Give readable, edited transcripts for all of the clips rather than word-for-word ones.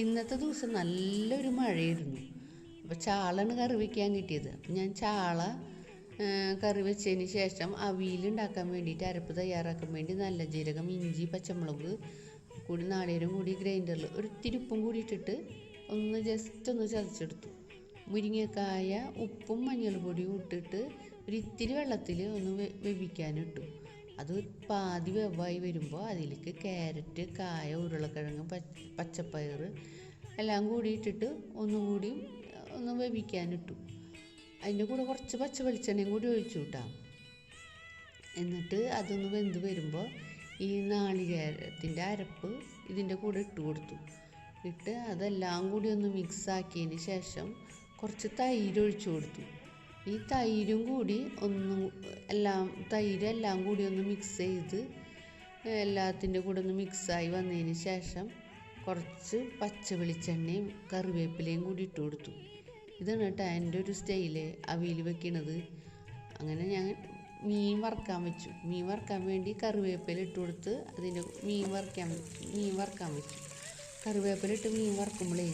ഇന്നത്തെ ദിവസം നല്ലൊരു മഴയായിരുന്നു. അപ്പോൾ ചാളാണ് കറി വയ്ക്കാൻ കിട്ടിയത്. ഞാൻ ചാള കറി വെച്ചതിന് ശേഷം അവിയലുണ്ടാക്കാൻ വേണ്ടിയിട്ട് അരപ്പ് തയ്യാറാക്കാൻ വേണ്ടി നല്ല ജീരകം, ഇഞ്ചി, പച്ചമുളക് കൂടി നാളികേരം കൂടി ഗ്രൈൻഡറിൽ ഒരു ഇത്തിരി ഉപ്പും കൂടി ഇട്ടിട്ട് ജസ്റ്റ് ഒന്ന് ചതച്ചെടുത്തു. മുരിങ്ങക്കായ ഉപ്പും മഞ്ഞൾപ്പൊടിയും ഇട്ടിട്ട് ഒരു ഇത്തിരി വെള്ളത്തിൽ ഒന്ന് വേവിക്കാനിട്ടു. അത് പാതി വെവായി വരുമ്പോൾ അതിലേക്ക് ക്യാരറ്റ്, കായ, ഉരുളക്കിഴങ്ങ്, പച്ചപ്പയർ എല്ലാം കൂടി ഇട്ടിട്ട് ഒന്നുകൂടി ഒന്ന് വേവിക്കാനിട്ടു. അതിൻ്റെ കൂടെ കുറച്ച് പച്ച വെളിച്ചെണ്ണയും കൂടി ഒഴിച്ചു കിട്ടാം. എന്നിട്ട് അതൊന്ന് വെന്ത് വരുമ്പോൾ ഈ നാളികേരത്തിൻ്റെ അരപ്പ് ഇതിൻ്റെ കൂടെ ഇട്ട് കൊടുത്തു. അതെല്ലാം കൂടി ഒന്ന് മിക്സാക്കിയതിന് ശേഷം കുറച്ച് തൈര് ഒഴിച്ചു കൊടുത്തു. ഈ തൈരും കൂടി തൈരെല്ലാം കൂടി ഒന്ന് മിക്സ് ചെയ്ത് എല്ലാത്തിൻ്റെ കൂടെ ഒന്ന് മിക്സായി വന്നതിന് ശേഷം കുറച്ച് പച്ച വെളിച്ചെണ്ണയും കറിവേപ്പിലയും കൂടി ഇട്ട് കൊടുത്തു. ഇതാണ് കേട്ടോ എൻ്റെ ഒരു സ്റ്റൈല് അവിയൽ വെക്കണത്. അങ്ങനെ ഞാൻ മീൻ വറുക്കാൻ വെച്ചു. മീൻ വറുക്കാൻ വേണ്ടി കറിവേപ്പില ഇട്ട് കൊടുത്ത് അതിൻ്റെ മീൻ വറുക്കാൻ വെച്ചു. കറിവേപ്പില ഇട്ട് മീൻ വറുക്കുമ്പോഴേ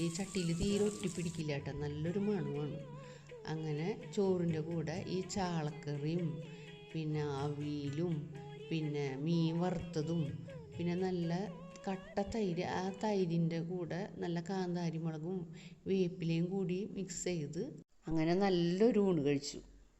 ഈ ചട്ടിയിൽ തീരെ ഒട്ടിപ്പിടിക്കില്ല കേട്ടോ, നല്ലൊരു മണമാണ്. അങ്ങനെ ചോറിൻ്റെ കൂടെ ഈ ചാളക്കറിയും പിന്നെ അവിയലും പിന്നെ മീൻ വറുത്തതും പിന്നെ നല്ല കട്ട തൈര്, ആ തൈരിൻ്റെ കൂടെ നല്ല കാന്താരി മുളകും വേപ്പിലയും കൂടി മിക്സ് ചെയ്ത് അങ്ങനെ നല്ലൊരു ഊണ് കഴിച്ചു.